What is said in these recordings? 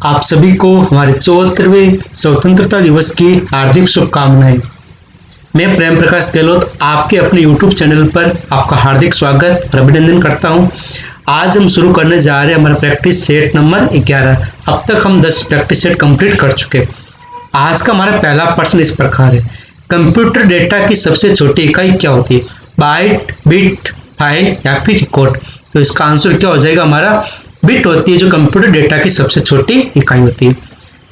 आप सभी को हमारे 74वें स्वतंत्रता दिवस की हार्दिक शुभकामनाएं। मैं प्रेम प्रकाश गहलोत आपके अपने YouTube चैनल पर आपका हार्दिक स्वागत और अभिनंदन करता हूं। आज हम शुरू करने जा रहे हैं हमारा प्रैक्टिस सेट नंबर 11। अब तक हम 10 प्रैक्टिस सेट कंप्लीट कर चुके। आज का हमारा पहला प्रश्न इस प्रकार है, कंप्यूटर डेटा की सबसे छोटी इकाई क्या होती है? बाइट, बिट, फाइल या फिर रिकॉर्ड? तो इसका आंसर क्या हो जाएगा? हमारा बिट होती है, जो कंप्यूटर डेटा की सबसे छोटी इकाई होती है।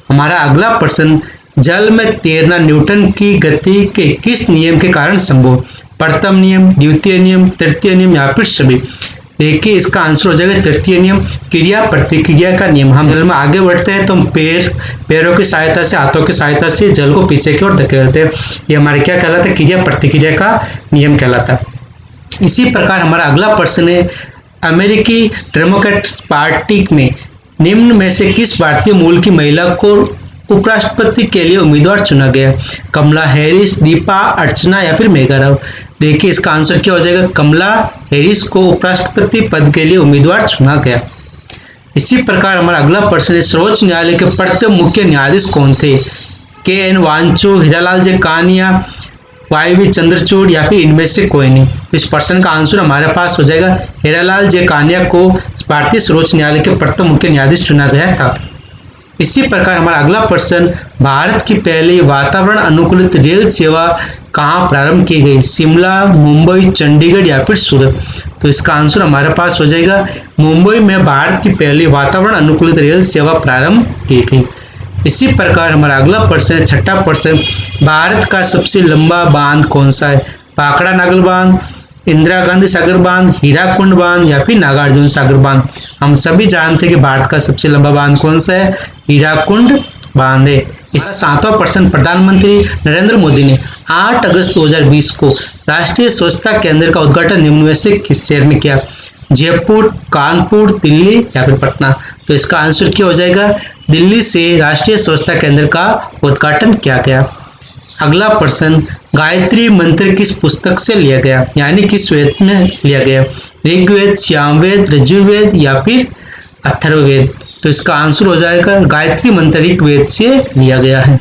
हमारा अगला प्रश्न, जल में तैरना न्यूटन की गति के किस नियम के कारण संभव? प्रथम नियम, द्वितीय नियम, तृतीय नियम या फिर सभी? देखिए इसका आंसर हो जाएगा तृतीय नियम, क्रिया प्रतिक्रिया का नियम। हम जल में आगे बढ़ते हैं तो हम पैरों की सहायता से, हाथों की सहायता से जल को पीछे की ओर धकेलते हैं। ये हमारे क्या कहलाता है? क्रिया प्रतिक्रिया का नियम कहलाता है। इसी प्रकार हमारा अगला प्रश्न है, अमेरिकी डेमोक्रेट पार्टी में निम्न में से किस भारतीय मूल की महिला को उपराष्ट्रपति के लिए उम्मीदवार चुना गया? कमला हैरिस, दीपा, अर्चना या फिर मेघा राव? देखिए इसका आंसर क्या हो जाएगा? कमला हैरिस को उपराष्ट्रपति पद के लिए उम्मीदवार चुना गया। इसी प्रकार हमारा अगला प्रश्न है, सर्वोच्च न्यायालय के प्रथम मुख्य न्यायाधीश कौन थे? के.एन. वांचू, हीरालाल जे कानिया, वाई.वी. चंद्रचूड़ या फिर इनमें से कोई नहीं? तो इस प्रश्न का आंसर हमारे पास हो जाएगा हीरालाल जे कानिया को भारतीय सर्वोच्च न्यायालय के प्रथम मुख्य न्यायाधीश चुना गया था। इसी प्रकार हमारा अगला प्रश्न, भारत की पहली वातावरण अनुकूलित रेल सेवा कहाँ प्रारंभ की गई? शिमला, मुंबई, चंडीगढ़ या फिर सूरत? तो इसका आंसर हमारे पास हो जाएगा मुंबई में भारत की पहली वातावरण अनुकूलित रेल सेवा प्रारंभ की गई। इसी प्रकार हमारा अगला प्रश्न, छठा प्रश्न, भारत का सबसे लंबा बांध कौन सा है? भाखड़ा नागल बांध, इंदिरा गांधी सागर बांध, हीराकुंड बांध या फिर नागार्जुन सागर बांध? हम सभी जानते हैं कि भारत का सबसे लंबा बांध कौन सा है? हीराकुंड बांध है। इसका सातवां प्रश्न, प्रधानमंत्री नरेंद्र मोदी ने 8 अगस्त 2020 को राष्ट्रीय स्वच्छता केंद्र का उद्घाटन निम्न में से किस शहर में किया? जयपुर, कानपुर, दिल्ली या फिर पटना? तो इसका आंसर क्या हो जाएगा? दिल्ली से राष्ट्रीय स्वच्छता केंद्र का उद्घाटन किया गया। अगला प्रश्न, गायत्री मंत्र किस पुस्तक से लिया गया, यानी किस वेद में लिया गया? ऋग्वेद, सामवेद, यजुर्वेद या फिर अथर्ववेद? तो इसका आंसर हो जाएगा गायत्री मंत्र ऋग्वेद से लिया गया है।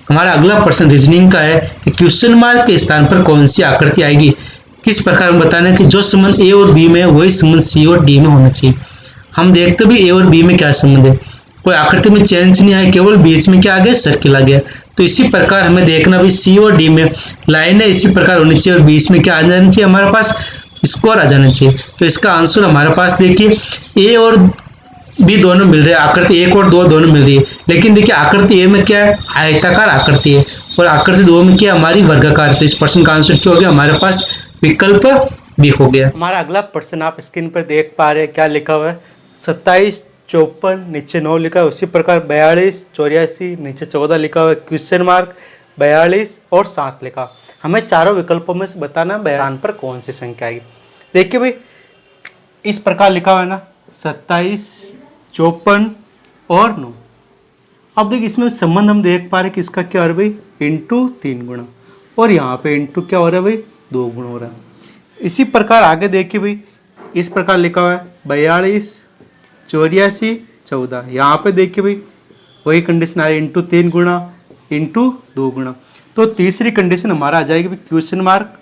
हमारा अगला प्रश्न रीजनिंग का है कि क्वेश्चन मार्क के स्थान पर कौन सी आकृति आएगी? किस प्रकार हम बताना है कि जो संबंध ए और बी में वही संबंध सी और डी में होना चाहिए। हम देखते भी ए और बी में क्या संबंध है, कोई आकृति में चेंज नहीं आया, केवल बीच में क्या आ गया? सर्किल आ गया। तो इसी प्रकार हमें देखना भी सी और डी में लाइन है, इसी प्रकार होनी चाहिए और बीच में क्या आ जाना चाहिए? हमारे पास स्क्वायर आ जाना चाहिए। तो इसका आंसर हमारे पास देखिए ए और बी दोनों मिल रहे हैं, आकृति 1 और 2 दोनों मिल रही है, लेकिन देखिए आकृति ए में क्या है? आयताकार आकृति है और आकृति 2 में क्या? हमारी वर्गाकार। तो इस प्रश्न का आंसर क्या हो गया? हमारे पास विकल्प बी हो गया। हमारा अगला प्रश्न आप स्क्रीन पर देख पा रहे हैं, क्या लिखा हुआ है? 27, 54, नीचे 9 लिखा है। उसी प्रकार 42, 84, नीचे 14 लिखा हुआ है। क्वेश्चन मार्क 42 और 7 लिखा। हमें चारों विकल्पों में से बताना बयान पर कौन सी संख्या आएगी। देखिए भाई इस प्रकार लिखा हुआ है ना, 27, 54 और 9। अब देखिए इसमें संबंध हम देख पा रहे कि इसका क्या हो रहा है भाई? इंटू 3 गुना, और यहाँ पे इंटू क्या हो रहा है भाई? 2 गुना हो रहा है। इसी प्रकार आगे देखिए भाई इस प्रकार लिखा हुआ है 42, 84, 14। यहाँ पे देखिए भाई वही कंडीशन आ रही है, इंटू 3 गुना, इंटू 2 गुना। तो तीसरी कंडीशन हमारा आ जाएगी भाई क्वेश्चन मार्क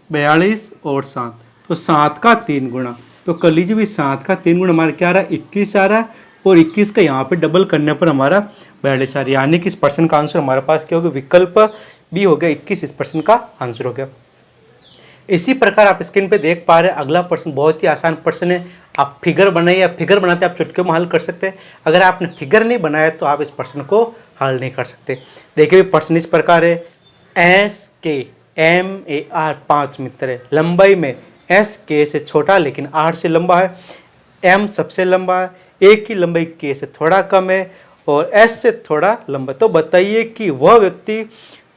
42 और 7। तो 7 का 3 गुना, तो कर लीजिए भाई 7 का 3 गुना हमारा क्या आ रहा है? 21 आ रहा है, और 21 का यहाँ पे डबल करने पर हमारा 42 आ रहा है। यानी कि इस प्रश्न का आंसर हमारे पास क्या हो गया? विकल्प बी हो गया। 21 इस प्रश्न का आंसर हो गया। इसी प्रकार आप स्क्रीन पे देख पा रहे हैं अगला प्रश्न बहुत ही आसान प्रश्न है। आप फिगर बनाइए, फिगर बनाते आप चुटकियों में हल कर सकते हैं। अगर आपने फिगर नहीं बनाया तो आप इस प्रश्न को हल नहीं कर सकते। देखिए प्रश्न इस प्रकार है, एस के एम ए आर 5 मित्र है। लंबाई में एस के से छोटा लेकिन आर से लंबा है, एम सबसे लंबा है, ए की लंबाई के से थोड़ा कम है और एस से थोड़ा लंबा। तो बताइए कि वह व्यक्ति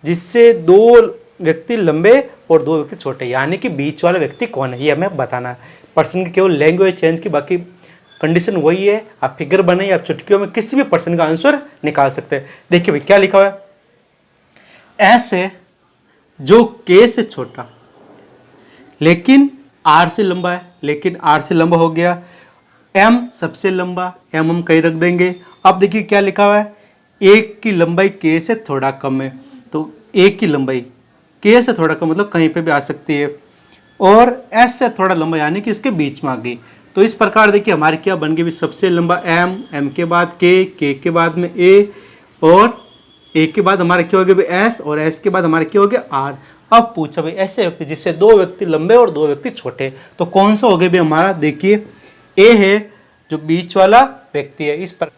जिससे 2 व्यक्ति लंबे और 2 व्यक्ति छोटे, यानी कि बीच वाला व्यक्ति कौन है, ये हमें बताना है। पर्सन की केवल लैंग्वेज चेंज की, बाकी कंडीशन वही है। आप फिगर बनाइए, आप चुटकियों में किसी भी पर्सन का आंसर निकाल सकते हैं। देखिए भाई क्या लिखा हुआ है, एस है जो के से छोटा लेकिन आर से लंबा है, लेकिन आर से लंबा हो गया। एम सबसे लंबा, एम हम कहीं रख देंगे, अब देखिए क्या लिखा हुआ है, एक की लंबाई के से थोड़ा कम है, तो एक की लंबाई के से थोड़ा कम मतलब कहीं पे भी आ सकती है, और एस से थोड़ा लंबा यानी कि इसके बीच में आ गई। तो इस प्रकार देखिए हमारी क्या बन गई, सबसे लंबा एम, एम के बाद के के बाद में ए, और ए के बाद हमारे क्या हो गया एस, और एस के बाद हमारे क्या हो गया आर। अब पूछा भाई ऐसे व्यक्ति जिससे दो व्यक्ति लंबे और दो व्यक्ति छोटे, तो कौन सा हो गया भाई हमारा, देखिए ए है जो बीच वाला व्यक्ति है। इस पर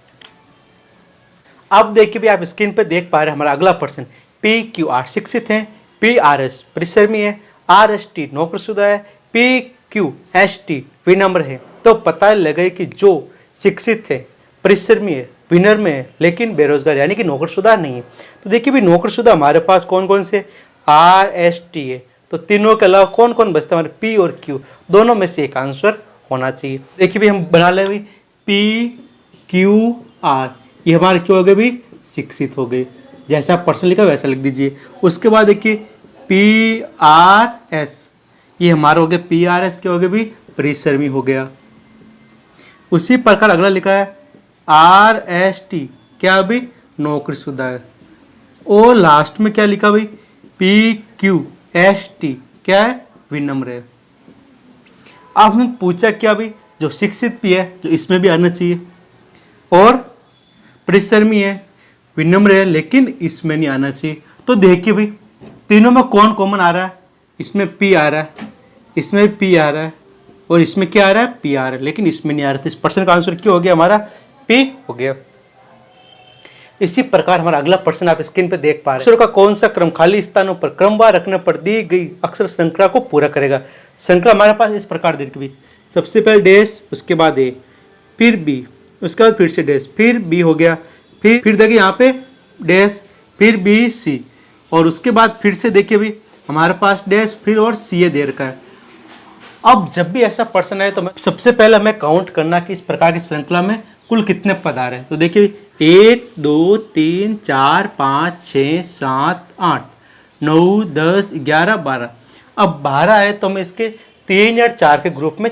अब देखिए भी आप स्क्रीन पे देख पा रहे हैं हमारा अगला प्रश्न, पी क्यू आर शिक्षित है, पी आर एस परिश्रमी है, आर एस टी नौकरशुदा है, पी क्यू एस टी विनम्र है। तो पता लगे कि जो शिक्षित है, परिश्रमी है, विनम्र है, लेकिन बेरोजगार यानी कि नौकरशुदा नहीं है। तो देखिए भी नौकरशुदा हमारे पास कौन कौन से, आर एस टी है, तो तीनों के अलावा कौन कौन बचता है हमारे, पी और क्यू, दोनों में से एक आंसर होना चाहिए। देखिए भी हम बना ले पी क्यू आर, ये हमारे क्या हो गए भी, शिक्षित हो गए, जैसा प्रश्न लिखा वैसा लिख दीजिए। उसके बाद देखिए पी आर एस, ये हमारा हो गया पी आर एस क्या हो गया भी, परिश्रमी हो गया। उसी प्रकार अगला लिखा है आर एस टी क्या अभी, नौकरीशुदा है। और लास्ट में क्या लिखा भाई, पी क्यू एस टी क्या है, विनम्र है। अब हम पूछा क्या भाई, जो शिक्षित भी है जो इसमें भी आना चाहिए, और परिश्रमी है, विनम्र है, लेकिन इसमें नहीं आना चाहिए। तो देखिए भाई तीनों में कौन कॉमन आ रहा है, इसमें पी आ रहा है, इसमें पी आ रहा है, और इसमें क्या आ रहा है, पी आ रहा है, लेकिन इसमें नहीं आ रहा। तो इस प्रश्न का आंसर क्या हो गया हमारा, पी हो गया। इसी प्रकार हमारा अगला प्रश्न आप स्क्रीन पे देख पा रहे हैं, अक्षरों का कौन सा क्रम खाली स्थानों पर क्रमवार रखने पर दी गई अक्षर श्रृंखला को पूरा करेगा। श्रृंखला हमारे पास इस प्रकार दी गई, सबसे पहले डैश, उसके बाद ए, फिर बी, उसके बाद फिर से डैश, फिर बी हो गया, फिर देखिए यहाँ पे डैश, फिर बी सी, और उसके बाद फिर से देखिए भाई हमारे पास डैश फिर और सी ए दे रखा है। अब जब भी ऐसा प्रश्न है तो मैं सबसे पहले हमें काउंट करना कि इस प्रकार की श्रृंखला में कुल कितने पद आ रहे हैं। तो देखिए 1 2 3 4 5 6 7 8 9 10 11 12। अब 12 है तो हमें इसके 3 या 4 के ग्रुप में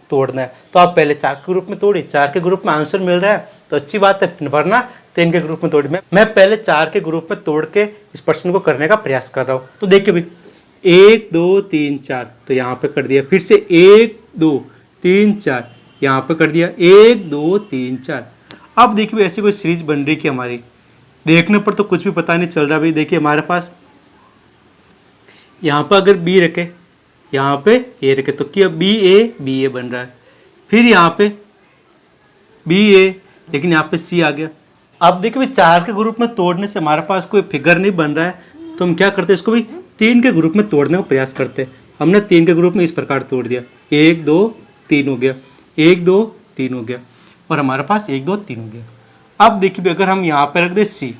तोड़ना है। तो आप पहले 4 के ग्रुप में तोड़िए, 4 के ग्रुप में आंसर मिल रहा है तो अच्छी बात है, वरना 3 के ग्रुप में तोड़िए। मैं पहले 4 के ग्रुप में तोड़ के इस प्रश्न को करने का प्रयास कर रहा हूँ। तो देखिए भाई 1 2 3 4 तो यहाँ पे कर दिया, फिर से 1 2 3 4 यहाँ पे कर दिया, 1 2 3 4। अब देखिए भाई ऐसी कोई सीरीज बन रही कि हमारी देखने पर तो कुछ भी पता नहीं चल रहा भाई। देखिए हमारे पास यहाँ पर अगर बी रखे, यहाँ पे ए रखे तो क्या बी ए बन रहा है, फिर यहाँ पे बी ए, लेकिन यहाँ पे सी आ गया। अब देखिए भाई 4 के ग्रुप में तोड़ने से हमारे पास कोई फिगर नहीं बन रहा है, तो हम क्या करते हैं इसको भी 3 के ग्रुप में तोड़ने का प्रयास करते हैं। हमने 3 के ग्रुप में इस प्रकार तोड़ दिया, 1 2 3 हो गया, 1 2 3 हो गया, और हमारे पास 1 2 3 हो गया। अब देखिए अगर हम यहाँ पे रख दे सी,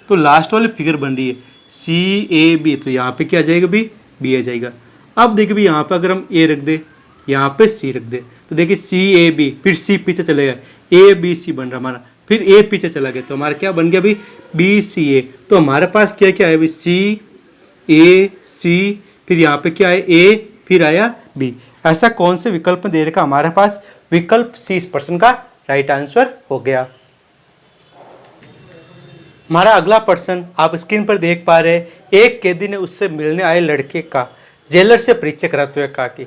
तो लास्ट वाली फिगर बन रही है सी ए बी, तो यहाँ पे क्या आ जाएगा भी, बी आ जाएगा। अब देखिए भी यहाँ पे अगर हम ए रख दे, यहाँ पे सी रख दे, तो देखिए सी ए बी, फिर सी पीछे चलेगा, ए बी सी बन रहा हमारा, फिर ए पीछे चला गया, तो हमारा क्या बन गया भाई बी सी ए। तो हमारे पास क्या क्या है भाई सी ए सी, फिर यहाँ पे क्या है ए, फिर आया बी। ऐसा कौन से विकल्प में दे रखा हमारे पास, विकल्प सी इस प्रश्न का राइट आंसर हो गया। हमारा अगला प्रश्न आप स्क्रीन पर देख पा रहे हैं, एक कैदी ने उससे मिलने आए लड़के का जेलर से परिचय कराते हुए कहा कि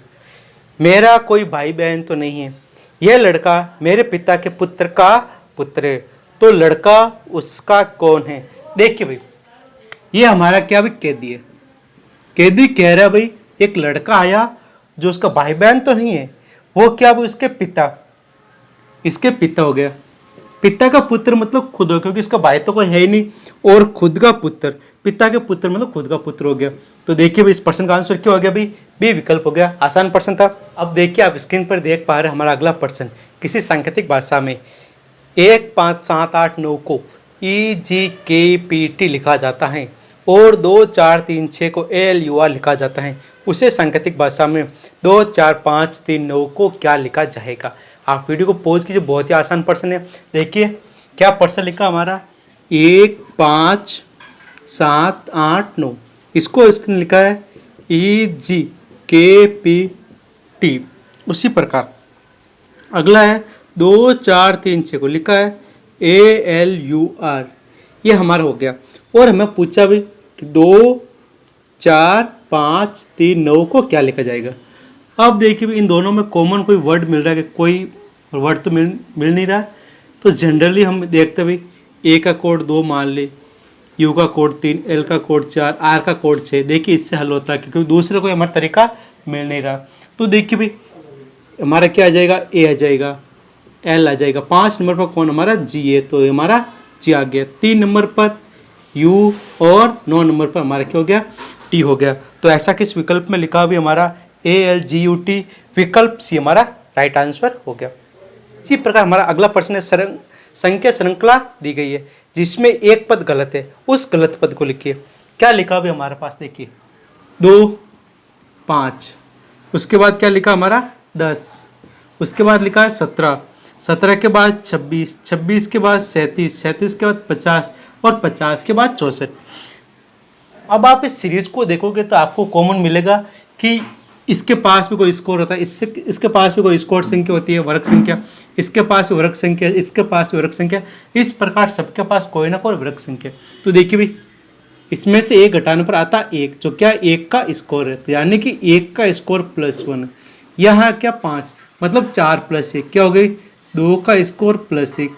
मेरा कोई भाई बहन तो नहीं है, यह लड़का मेरे पिता के पुत्र का पुत्र है, तो लड़का उसका कौन है। देखिए भाई ये हमारा क्या भी कैदी है, कैदी कह रहा है भाई एक लड़का आया जो उसका भाई बहन तो नहीं है, वो क्या भाई उसके पिता, इसके पिता हो गया, पिता का पुत्र मतलब खुद हो, क्योंकि इसका भाई तो कोई है ही नहीं, और खुद का पुत्र, पिता के पुत्र मतलब खुद का पुत्र हो गया। तो देखिए भाई इस प्रश्न का आंसर क्या हो गया भाई, बी विकल्प हो गया। आसान प्रश्न था। अब देखिए आप स्क्रीन पर देख पा रहे हैं हमारा अगला प्रश्न, किसी सांकेतिक भाषा में 1 5 7 8 9 को ई जी के पी टी लिखा जाता है और 2 4 3 6 को एल यू आर लिखा जाता है, उसे सांकेतिक भाषा में 2 4 5 3 9 को क्या लिखा जाएगा। आप वीडियो को पॉज कीजिए, बहुत ही आसान प्रश्न है। देखिए क्या प्रश्न लिखा हमारा 1 5 7 8 9, इसको इसमें लिखा है ई जी के पी टी। उसी प्रकार अगला है 2 4 3 6 को लिखा है ALUR, ये हमारा हो गया। और हमें पूछा भी कि 2, 4, 5, 3, 9 को क्या लिखा जाएगा। अब देखिए भी इन दोनों में कॉमन कोई वर्ड मिल रहा है कि कोई वर्ड तो मिल नहीं रहा है। तो जनरली हम देखते भाई ए का कोड 2 मान ले, यू का कोड 3, एल का कोड 4, आर का कोड 6। देखिए इससे हल होता है क्योंकि दूसरे कोई हमारा तरीका मिल नहीं रहा। तो देखिए भाई हमारा क्या आ जाएगा, ए आ जाएगा, एल आ जाएगा। 5 नंबर पर कौन हमारा जी है, तो हमारा जी आ गया। 3 नंबर पर यू और 9 नंबर पर हमारा क्या हो गया, टी हो गया। तो ऐसा किस विकल्प में लिखा भी हमारा ALGUT, विकल्प सी हमारा राइट आंसर हो गया। इसी प्रकार हमारा अगला प्रश्न है, संख्या श्रृंखला दी गई है जिसमें एक पद गलत है, उस गलत पद को लिखिए। क्या लिखा भी हमारे पास, देखिए 2, 5, उसके बाद क्या लिखा हमारा 10, उसके बाद लिखा है 17, 17 के बाद 26, 26 के बाद 37, 37 के बाद 50 और 50 के बाद 64। अब आप इस सीरीज को देखोगे तो आपको कॉमन मिलेगा कि इसके पास भी कोई स्कोर होता है, इसके पास भी कोई स्कोर संख्या होती है, वर्ग संख्या, इसके पास भी वर्ग संख्या, इसके पास भी वर्ग संख्या, इस प्रकार सबके पास कोई ना कोई वर्ग संख्या। तो देखिए भाई इसमें से 1 घटाने पर आता 1, जो क्या 1 का स्कोर है, तो यानी कि 1 का स्कोर +1। यहाँ क्या 5, मतलब 4 + 1 क्या हो गई, 2 का स्कोर +1।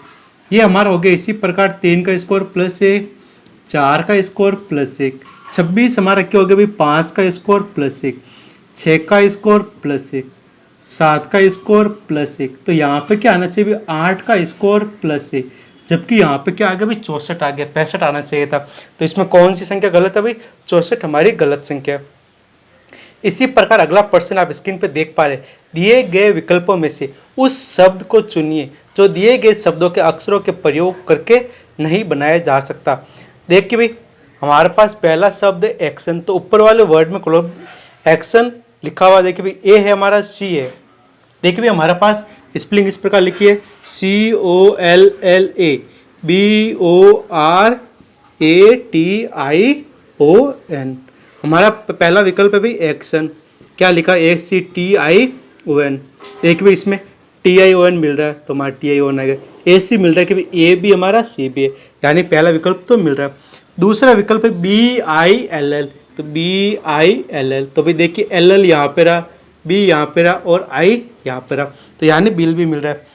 ये हमारा हो गया। इसी प्रकार 3 का स्कोर +1, 4 का स्कोर +1, 26 हमारा क्या हो गया भाई, 5 का स्कोर +1, 6 का स्कोर +1, 7 का स्कोर +1। तो यहाँ पे क्या आना चाहिए, 8 का स्कोर +1, जबकि यहाँ पे क्या आ गया भाई 64 आ गया, 65 आना चाहिए था। तो इसमें कौन सी संख्या गलत है भाई, 64 हमारी गलत संख्या। इसी प्रकार अगला प्रश्न आप स्क्रीन पे देख पा रहे, दिए गए विकल्पों में से उस शब्द को चुनिए जो दिए गए शब्दों के अक्षरों के प्रयोग करके नहीं बनाया जा सकता। देखिए भाई हमारे पास पहला शब्द एक्शन, तो ऊपर वाले वर्ड में क्लोज एक्शन लिखा हुआ। देखिए भाई ए है हमारा, सी है। देखिए भाई हमारे पास स्पेलिंग इस प्रकार लिखिए, COLLA BORATION। हमारा पहला विकल्प है भाई एक्शन, क्या लिखा ACTION। देखिए भाई इसमें TION मिल रहा है तो हमारा TION आ गया। AC मिल रहा है कि भाई A भी हमारा C भी है, यानी पहला विकल्प तो मिल रहा है। दूसरा विकल्प है BILL, तो BILL, तो भाई देखिए LL यहाँ पे रहा, B यहाँ पे रहा और I यहाँ पे रहा, तो यानी बिल भी मिल रहा है।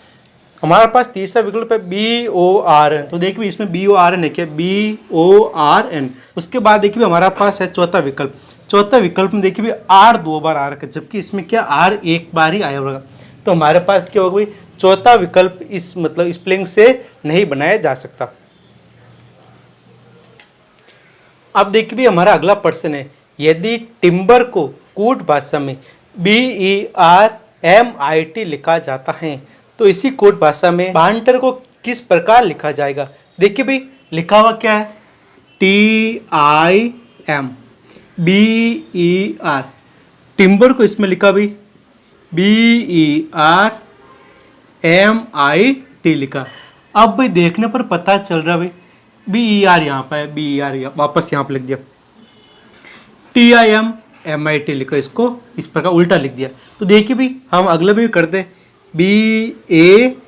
हमारे पास तीसरा विकल्प है BORN, तो देखिए इसमें BORN है क्या, BORN। उसके बाद देखिए हमारा पास है चौथा विकल्प। चौथा विकल्प में देखिए R 2 बार आ रखा है, जबकि इसमें क्या R 1 बार ही आया होगा। तो हमारे पास क्या होगा, चौथा विकल्प इस मतलब स्पेलिंग से नहीं बनाया जा सकता। अब देखिए भी हमारा अगला प्रश्न है, यदि टिम्बर को कूट भाषा में BERMIT लिखा जाता है तो इसी कूट भाषा में बांटर को किस प्रकार लिखा जाएगा। देखिए भाई लिखा हुआ क्या है, TIMBER। टिम्बर को इसमें लिखा भाई BERMIT लिखा। अब भाई देखने पर पता चल रहा भाई BER यहाँ पर है, BER वापस यहाँ पर लिख दिया, TIMMIT लिखा, इसको इस प्रकार उल्टा लिख दिया। तो देखिए भाई हम अगले भी करते BANTER।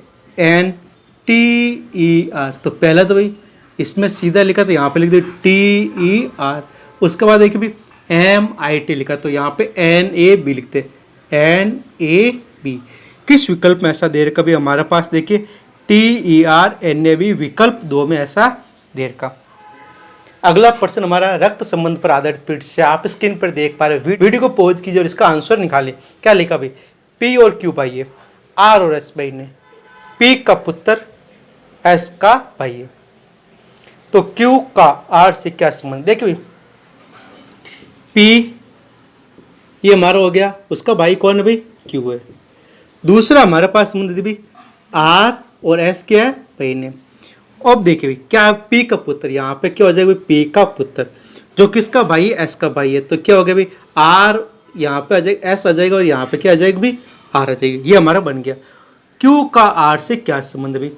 तो पहला तो भाई इसमें सीधा लिखा तो यहाँ पे लिख दिया TER। उसके बाद देखिए भाई MIT लिखा तो यहाँ पे NAB लिखते, NAB। किस विकल्प में ऐसा दे रखा भाई हमारे पास, देखिए TER NAB विकल्प 2 में ऐसा दे रखा। अगला प्रश्न हमारा रक्त संबंध पर आधारित पीठ से, आप स्क्रीन पर देख पा रहे हैं। वीडियो को पॉज कीजिए और इसका आंसर निकालिए। क्या लिखा भाई, P और Q भाई है, R और S भाई ने, P का पुत्र S का भाई है, तो Q का R से क्या संबंध। देखिए भाई P ये हमारा हो गया, उसका भाई कौन है भाई, Q है। दूसरा हमारे पास संबंध भाई R और S क्या है भाई ने। अब देखिए भाई क्या P का पुत्र, यहाँ पे क्या हो जाएगा भाई P का पुत्र, जो किसका भाई है, S का भाई है, तो क्या हो गया भाई R यहाँ पे आ जाएगा, S आ जाएगा और यहाँ पे क्या आ जाएगा भाई R आ जाएगी। ये हमारा बन गया। Q का R से क्या संबंध भाई,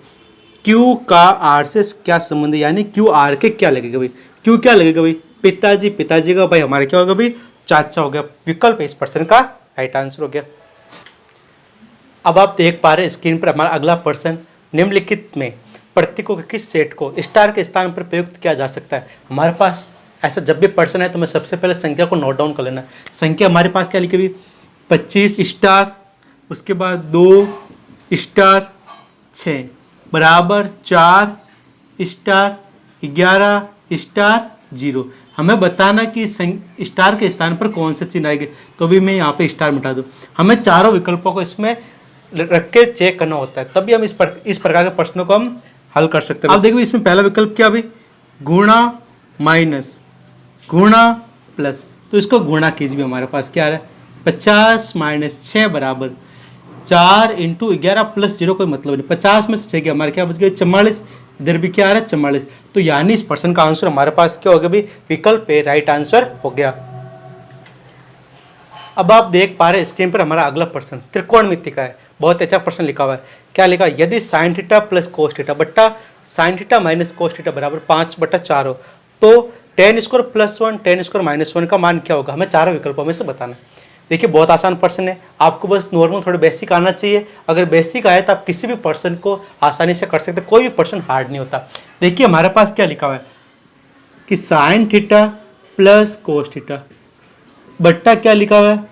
Q का R से क्या संबंध है, यानी Q R के क्या लगेगा भाई, Q क्या लगेगा भाई पिताजी, पिताजी का भाई हमारे क्या होगा भाई चाचा हो गया। विकल्प इस प्रश्न का राइट आंसर हो गया। अब आप देख पा रहे हैं स्क्रीन पर हमारा अगला प्रश्न, निम्नलिखित में प्रतीकों के किस सेट को स्टार के स्थान पर प्रयुक्त किया जा सकता है। हमारे पास ऐसा जब भी प्रश्न है तो मैं सबसे पहले संख्या को नोट डाउन कर लेना। संख्या हमारे पास क्या लिखी हुई, 25 स्टार, उसके बाद 2 स्टार 6 बराबर 4 स्टार 11 स्टार 0। हमें बताना कि स्टार के स्थान पर कौन से चिन्ह आएंगे, तो भी मैं यहाँ पे स्टार मिटा दूँ। हमें चारों विकल्पों को इसमें रख के चेक करना होता है, तभी हम इस प्रकार के प्रश्नों को हम हल कर सकते हैं। अब देखिए इसमें पहला विकल्प क्या, भी गुणा माइनस गुणा प्लस, तो इसको गुणा कीजिए। हमारे पास क्या आ रहा है, 50 माइनस 6 बराबर 4 इंटू 11 प्लस 0, कोई मतलब नहीं। 50 में से 6 गया, हमारे क्या बच गया 44, इधर भी क्या आ रहा है 44। तो यानी इस प्रश्न का आंसर हमारे पास क्या हो गया, भी विकल्प ए राइट आंसर हो गया। अब आप देख पा रहे हैं स्क्रीन पर हमारा अगला प्रश्न त्रिकोणमिति का है। बहुत अच्छा प्रश्न लिखा हुआ है। क्या लिखा, यदि sine theta plus cos theta बट्टा sine theta minus cos theta बराबर 5/4 हो तो tan square plus 1 tan square minus 1 का मान क्या होगा। हमें चारों विकल्पों में से बताना है। देखिए बहुत आसान प्रश्न है, आपको बस नॉर्मल थोड़ा बेसिक आना चाहिए। अगर बेसिक आए तो आप किसी भी प्रश्न को आसानी से कर सकते हैं, कोई भी प्रश्न हार्ड नहीं होता। देखिए हमारे पास क्या लिखा हुआ है कि sign theta plus cos theta बट्टा क्या लिखा हुआ है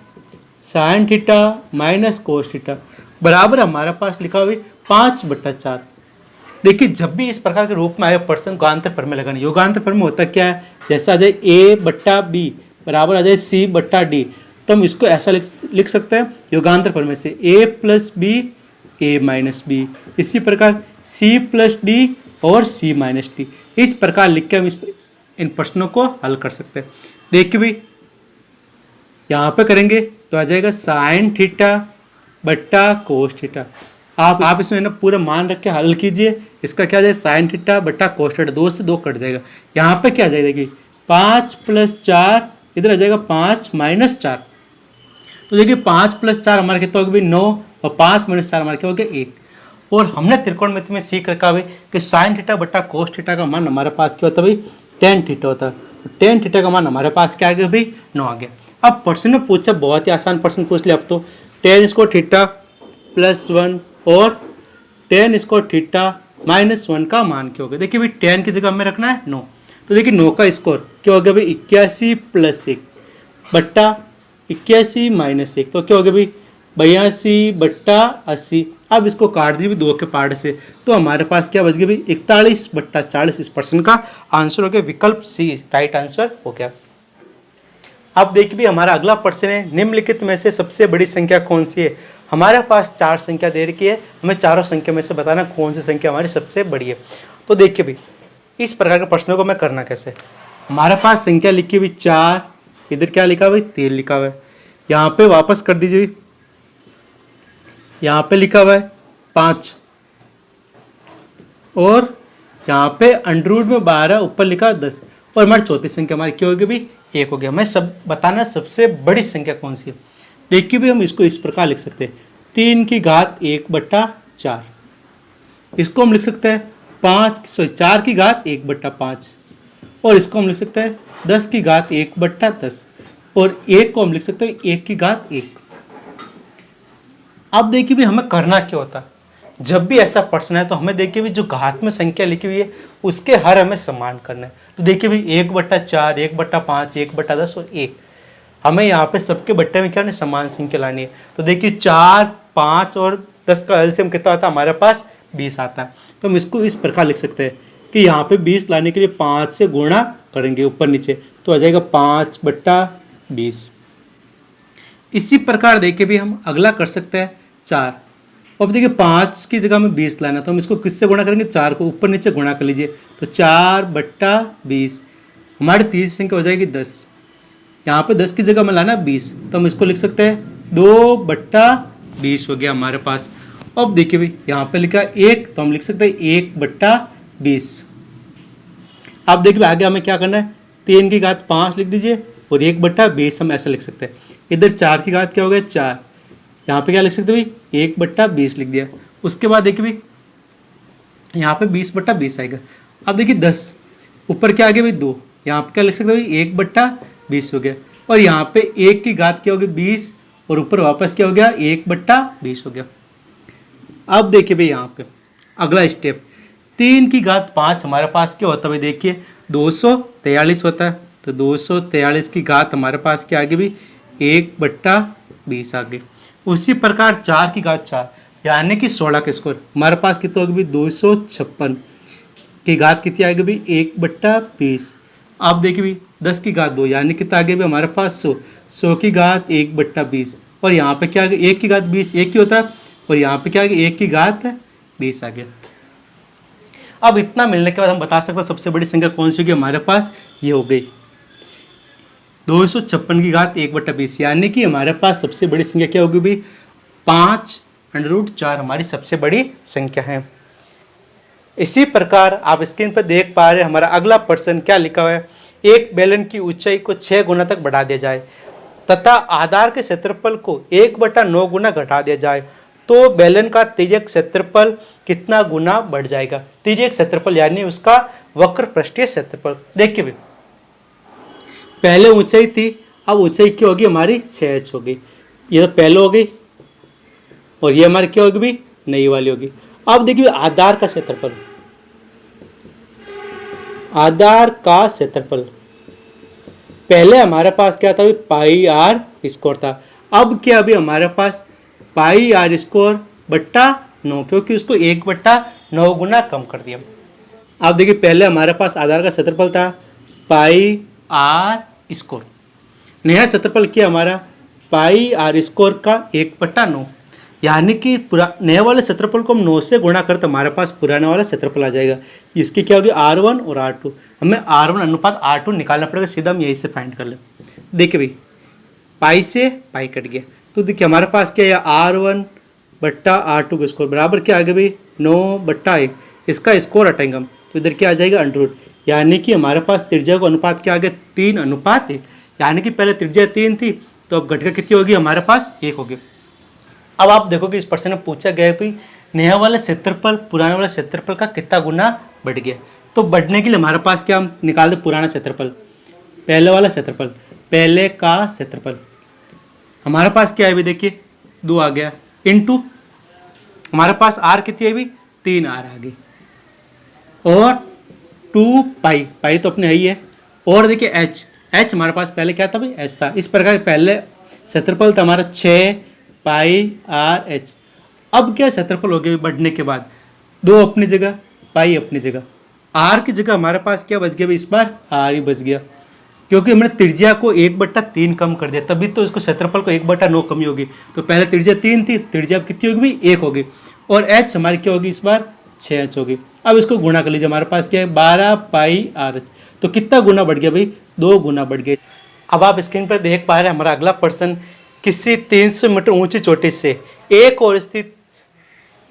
sign theta minus cos theta बराबर हमारे पास लिखा हुआ है 5/4। देखिए जब भी इस प्रकार के रूप में आए प्रश्न योगांतर प्रमेय लगाना। योगांतर प्रमेय होता क्या है, जैसा आ जाए a/b बराबर आ जाए c/d, तो हम इसको ऐसा लिख सकते हैं योगांतर प्रमेय से a plus B a minus B, इसी प्रकार c प्लस डी और c माइनस डी। इस प्रकार लिख के हम इन प्रश्नों को हल कर सकते हैं। देखिए भी यहाँ पे करेंगे तो आ जाएगा साइन थीटा बट्टा कोस थीटा। आप इसमें ना पूरा मान रख के हल कीजिए। इसका क्या जाए साइन थीटा बट्टा कोस थीटा, 2 से 2 कट जाएगा। यहाँ पे क्या आ जाएगा कि 5 + 4, इधर आ जाएगा 5 - 4। तो देखिए 5 + 4 हमारा कितना हो गया 9 और 5 - 4 हमारा क्या हो गया 1। और हमने त्रिकोणमिति में सीख रखा है कि साइन थीटा बट्टा कोस थीटा का मान हमारे पास क्या होता है भाई टेन थीटा होता है। टेन थीटा का मान हमारे पास क्या आ गया भाई 9 आ गया। अब प्रश्न में पूछा, बहुत ही आसान प्रश्न पूछ लिया। अब तो टेन स्क्वायर थीटा प्लस 1 और टेन स्क्वायर थीटा माइनस 1 का मान क्या होगा। देखिए भाई टेन की जगह हमें रखना है 9, तो देखिए 9 का स्क्वायर क्या हो गया भाई 81 + 1 बट्टा 81 - 1, तो क्या हो गया भाई 82/80। अब इसको काट दीजिए 2 के पार्ट से, तो हमारे पास क्या बच गया भाई 41/40। इस प्रश्न का आंसर हो गया विकल्प सी राइट आंसर हो गया। अब देखिए भी हमारा अगला प्रश्न है निम्नलिखित में से सबसे बड़ी संख्या कौन सी है। हमारे पास 4 संख्या दे रखी है, हमें चारों संख्या में से बताना कौन सी संख्या हमारी सबसे बड़ी है। तो देखिए भी इस प्रकार के प्रश्नों को मैं करना कैसे। हमारे पास संख्या लिखी हुई 4, इधर क्या लिखा हुआ है 3 लिखा हुआ है। यहाँ पे वापस कर दीजिए, यहाँ पे लिखा हुआ है 5 और यहाँ पे अंडररूट में 12 ऊपर लिखा 10 और हमारी चौथी संख्या हमारी क्या होगी भाई 1 हो गया। हमें सब बताना सबसे बड़ी संख्या कौन सी है। देखिए भी हम इसको इस प्रकार लिख सकते हैं 3 की घात 1/4। इसको हम लिख सकते हैं 4 की घात 1/5 और इसको हम लिख सकते हैं 10 की घात 1/10 और 1 को हम लिख सकते हैं 1 की घात 1। अब देखिए भी हमें करना क्या होता है, जब भी ऐसा प्रश्न है तो हमें देखिए भी जो घात में संख्या लिखी हुई है उसके हर हमें समान करना है। तो देखिए भी 1/4 1/5 1/10 और 1, हमें यहाँ पे सबके बट्टे में क्या समान संख्या लानी है। तो देखिए 4 5 और 10 का एलसीएम कितना आता है हमारे पास 20 आता है। तो हम इसको इस प्रकार लिख सकते हैं कि यहाँ पे 20 लाने के लिए 5 से गुणा करेंगे ऊपर नीचे, तो आ जाएगा 5/20। इसी प्रकार देखिए भी हम अगला कर सकते हैं 4। अब देखिए 5 की जगह में 20 लाना, तो हम इसको किससे गुणा करेंगे 4 को ऊपर नीचे गुणा कर लीजिए, तो 4/20 हमारी तीसरी संख्या हो जाएगी 10। यहाँ पे 10 की जगह में लाना 20, तो हम इसको लिख सकते हैं 2/20 हो गया हमारे पास। अब देखिए भाई यहाँ पे लिखा 1, तो हम लिख सकते हैं 1/20। अब देखिए आगे हमें क्या करना है 3 की घात 5 लिख दीजिए और 1/20 हम ऐसा लिख सकते हैं। इधर 4 की घात क्या हो गया 4, यहाँ पे क्या लिख सकते हैं भाई 1/20 लिख दिया। उसके बाद देखिए भाई यहाँ पे 20/20 आएगा। अब देखिए 10 ऊपर क्या आ गया भाई 2, यहाँ पे क्या लिख सकते हैं भाई 1/20 हो गया और यहाँ पे 1 की घात क्या हो गया 20 और ऊपर वापस क्या हो गया 1/20 हो गया। अब देखिए भाई यहाँ पे अगला स्टेप 3 की घात 5 हमारे पास क्या होता है भाई, देखिए 243 होता है। तो 243 की घात हमारे पास क्या आ गई भाई, 1/20 आ गई। उसी प्रकार 4 की घात 4 यानी कि 16 का स्क्वायर हमारे पास कितना होगी भाई, 256 की घात कितनी आ गई भाई, 1/20। अब देखिए भाई 10 की घात 2 यानी कितना आ गया भाई हमारे पास 100, 100 की घात 1/20 और यहाँ पे क्या आ गया 1 की घात 20, एक ही होता है और यहाँ पे क्या आ गया 1 की घात 20 आ गया। अब इतना मिलने के बाद हम बता सकते हैं सबसे बड़ी संख्या कौन सी होगी हमारे पास, ये हो गई 256 की घात 1/20 यानी कि हमारे पास सबसे बड़ी संख्या क्या होगी भाई, 5√4 हमारी सबसे बड़ी संख्या है। इसी प्रकार आप स्क्रीन पर देख पा रहे हैं हमारा अगला प्रश्न क्या लिखा हुआ है, एक बेलन की ऊंचाई को 6 गुना तक बढ़ा दिया जाए तथा आधार के क्षेत्रफल को 1/9 गुना घटा दिया जाए तो बेलन का तिर्यक क्षेत्रफल कितना गुना बढ़ जाएगा। तिर्यक क्षेत्रफल यानी उसका वक्र पृष्ठीय क्षेत्रफल। देखिए भाई पहले ऊंचाई थी, अब ऊंचाई क्या होगी हमारी 6h हो गई, ये तो पहले हो गई और ये हमारी क्या होगी भाई, नई वाली होगी। अब देखिए आधार का क्षेत्रफल, आधार का क्षेत्रफल पहले हमारे पास क्या था, पाई आर स्क्वायर था। अब क्या अभी हमारे पास पाई आर स्क्वायर बट्टा 9, क्योंकि उसको 1/9 गुना कम कर दिया। अब देखिए पहले हमारे पास आधार का क्षेत्रफल था पाई आर स्क्वायर, नया क्षेत्रफल क्या हमारा पाई आर स्क्वायर का 1/9 यानी कि नए वाले क्षेत्रफल को हम 9 से गुणा करते तो हमारे पास पुराने वाला क्षेत्रफल आ जाएगा। इसकी क्या होगी R1 और R2, हमें R1 अनुपात R2 निकालना पड़ेगा, सीधा हम यही से फाइंड कर ले। देखिए भाई पाई से पाई कट गया तो देखिए हमारे पास क्या है R1/R2 का स्कोर बराबर क्या आ गया भाई 9/1, इसका स्कोर हटाएंगे हम तो इधर क्या आ जाएगा अंडररूट, यानी कि हमारे पास त्रिज्या का अनुपात क्या आ गया 3:1, यानी कि पहले त्रिज्या 3 थी तो अब घटकर कितनी होगी हमारे पास 1 होगी। अब आप देखोगे इस प्रश्न में पूछा गया कि नया वाला क्षेत्रफल पुराने वाले क्षेत्रफल का कितना गुना बढ़ गया। तो बढ़ने के लिए हमारे पास क्या हम निकाल दे पुराना क्षेत्रफल, पहले वाला क्षेत्रफल, पहले का क्षेत्रफल हमारे पास क्या है भी देखिए 2 आ गया इनटू हमारे पास आर कितनी है भी 3 आर आ गई और 2 पाई, पाई तो अपने है ही है और देखिए एच, एच हमारे पास पहले क्या था भाई एच था। इस प्रकार पहले क्षेत्रफल था हमारा 6 पाई आर एच। अब क्या क्षेत्रफल हो गया बढ़ने के बाद 2 अपनी जगह पाई अपनी जगह, आर की जगह हमारे पास क्या बच गया इस बार आर ही बच गया, क्योंकि हमने त्रिज्या को 1/3 कम कर दिया तभी तो इसको क्षेत्रफल को 1/9 कमी होगी। तो पहले त्रिज्या 3 थी, त्रिज्या कितनी होगी भाई 1 होगी और एच हमारी क्या होगी इस बार 6h होगी। अब इसको गुणा कर लीजिए, हमारे पास क्या है 12 पाई आर एच, तो कितना गुना बढ़ गया भाई 2 गुना बढ़ गया। अब आप स्क्रीन पर देख पा रहे हैं हमारा अगला प्रश्न, किसी 300 मीटर ऊंची चोटी से एक और स्थित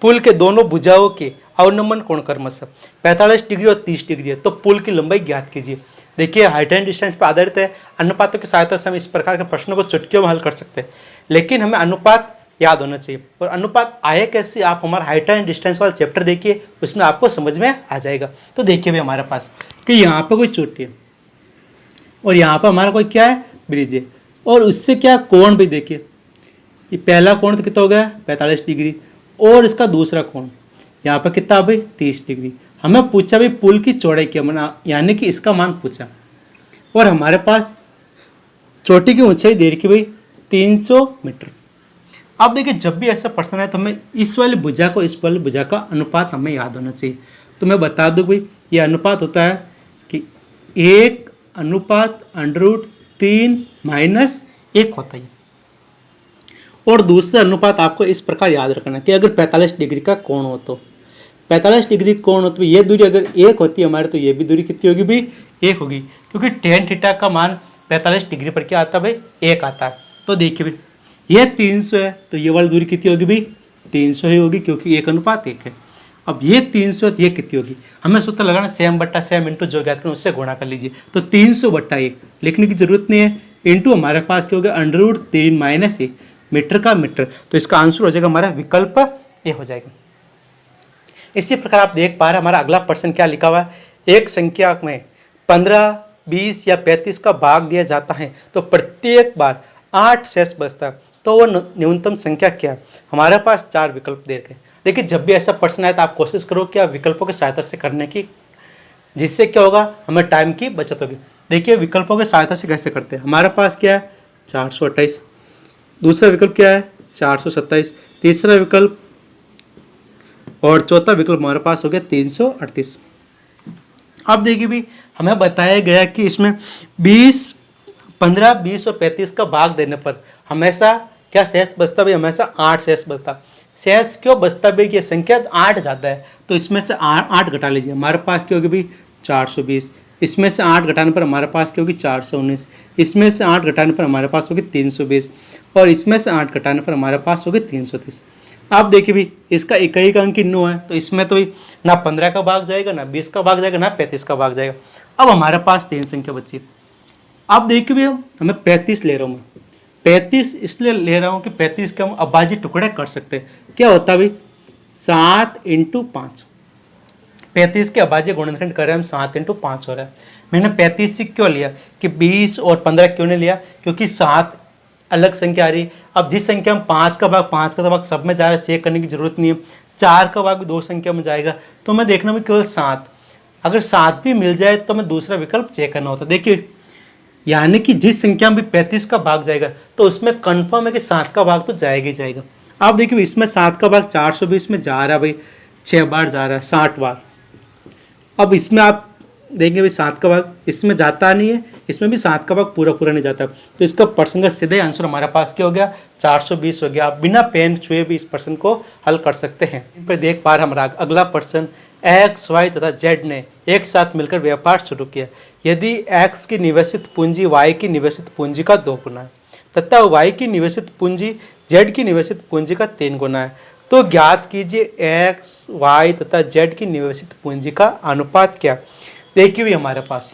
पुल के दोनों भुजाओं के अवनमन कोण क्रमशः 45 डिग्री और 30 डिग्री है, तो पुल की लंबाई ज्ञात कीजिए। देखिए हाइट एंड डिस्टेंस पर आधारित है, अनुपातों की सहायता से हम इस प्रकार के प्रश्नों को चुटकियों में हल कर सकते हैं, लेकिन हमें अनुपात याद होना चाहिए। और अनुपात आए कैसे, आप हमारा हाइट एंड डिस्टेंस वाला चैप्टर देखिए, उसमें आपको समझ में आ जाएगा। तो देखिए भाई हमारे पास कि यहाँ पर कोई चोटी है और यहाँ पर हमारा कोई क्या है ब्रिज है और उससे क्या कोण भी देखिए, ये पहला कोण तो कितना हो गया 45 डिग्री और इसका दूसरा कोण यहाँ पर कितना भाई 30 डिग्री। हमें पूछा भाई पुल की चौड़ाई क्या मना, यानी कि इसका मान पूछा और हमारे पास चोटी की ऊंचाई दे रखी भाई 300 मीटर। अब देखिए जब भी ऐसा प्रश्न है तो हमें इस वाली भुजा को इस वाली भुजा का अनुपात हमें याद होना चाहिए। तो मैं बता दूं भाई ये अनुपात होता है कि 1/√3 - 1 होता है और दूसरा अनुपात आपको इस प्रकार याद रखना कि अगर 45 डिग्री का कोण हो तो 45 डिग्री कोण हो तो ये दूरी अगर 1 होती है हमारे तो ये भी दूरी कितनी होगी भाई 1 होगी, क्योंकि tan थीटा का मान 45 डिग्री पर क्या आता है भाई 1 आता है। तो देखिए भाई ये 300 है तो ये वाली दूरी कितनी होगी भाई 300 ही होगी, क्योंकि 1:1 है। अब ये 300 तो ये कितनी होगी, हमें सूत्र लगाना सेम इंटू जो ज्ञात करें उससे गुणा कर लीजिए। तो 300/1 लिखने की जरूरत नहीं है, इंटू हमारे पास क्या होगा √3 - 1 मीटर का मीटर, तो इसका आंसर हो जाएगा हमारा विकल्प ए हो जाएगा। इसी प्रकार आप देख पा रहे हैं हमारा अगला प्रश्न क्या लिखा हुआ है, एक संख्या में 15, 20 या 35 का भाग दिया जाता है तो प्रत्येक बार 8 शेष बचता है, तो वो न्यूनतम संख्या क्या है। हमारे पास 4 विकल्प दे रखे हैं, देखिए जब भी ऐसा प्रश्न आए तो आप कोशिश करो कि आप विकल्पों की सहायता से करने की, जिससे क्या होगा, हमें टाइम की बचत होगी। देखिए विकल्पों की सहायता से कैसे करते हैं। हमारे पास क्या है 428, दूसरा विकल्प क्या है 427, तीसरा विकल्प और चौथा विकल्प हमारे पास हो गया 338। अब देखिए भी हमें बताया गया कि इसमें 20, 15, 20 और 35 का भाग देने पर हमेशा क्या शेष बचता भाई, हमेशा 8 शेष बचता। शेष क्यों बचता भाई, ये संख्या 8 ज़्यादा है तो इसमें से 8 घटा लीजिए, हमारे पास क्या होगी भाई 420, इसमें से 8 घटाने पर हमारे पास क्या होगी 419, इसमें से 8 घटाने पर हमारे पास होगी 320 और इसमें से 8 घटाने पर हमारे पास होगी 330। आप देखिए भी इसका इकाई का अंक 9 है तो इसमें तो ना 15 का भाग जाएगा, ना 20 का भाग जाएगा, ना 35 का भाग जाएगा। अब हमारे पास 3 संख्या बची। आप देखिए भी हमें 35 ले रहा हूँ मैं, 35 इसलिए ले रहा हूँ कि 35 के हम अभाज्य टुकड़े कर सकते हैं। क्या होता है भाई 7 × 5, 35 के अभाज्य गुणनखंड कर रहे हैं हम 7 × 5 हो रहा है। मैंने 35 से क्यों लिया कि 20 और 15 क्यों नहीं लिया, क्योंकि 7 अलग संख्या आ रही। अब जिस संख्या में 5 का भाग सब में जा रहा है, चेक करने की जरूरत नहीं है। 4 का भाग भी 2 संख्या में जाएगा तो मैं देखना भी केवल 7, अगर 7 भी मिल जाए तो मैं दूसरा विकल्प चेक करना होता। देखिए यानी कि जिस संख्या में भी 35 का भाग जाएगा तो उसमें कन्फर्म है कि 7 का भाग तो जाएगा ही जाएगा। आप देखिए इसमें 7 का भाग 420 में जा रहा है भाई, 6 बार जा रहा है 60 बार। अब इसमें आप देखेंगे भाई 7 का भाग इसमें जाता नहीं है, इसमें भी 7 का भाग पूरा पूरा नहीं जाता, तो इसका प्रश्न का सीधे आंसर हमारे पास क्या हो गया 420 हो गया। आप बिना पेन छुए भी इस प्रश्न को हल कर सकते हैं। इन पर देख पा रहे हमारा अगला प्रश्न, एक्स, वाई तथा जेड ने एक साथ मिलकर व्यापार शुरू किया। यदि एक्स की निवेशित पूंजी वाई की निवेशित पूंजी का 2 गुना है तथा वाई की निवेशित पूंजी जेड की निवेशित पूंजी का 3 गुना है, तो ज्ञात कीजिए एक्स, वाई तथा जेड की निवेशित पूंजी का अनुपात क्या। देखिए भी हमारे पास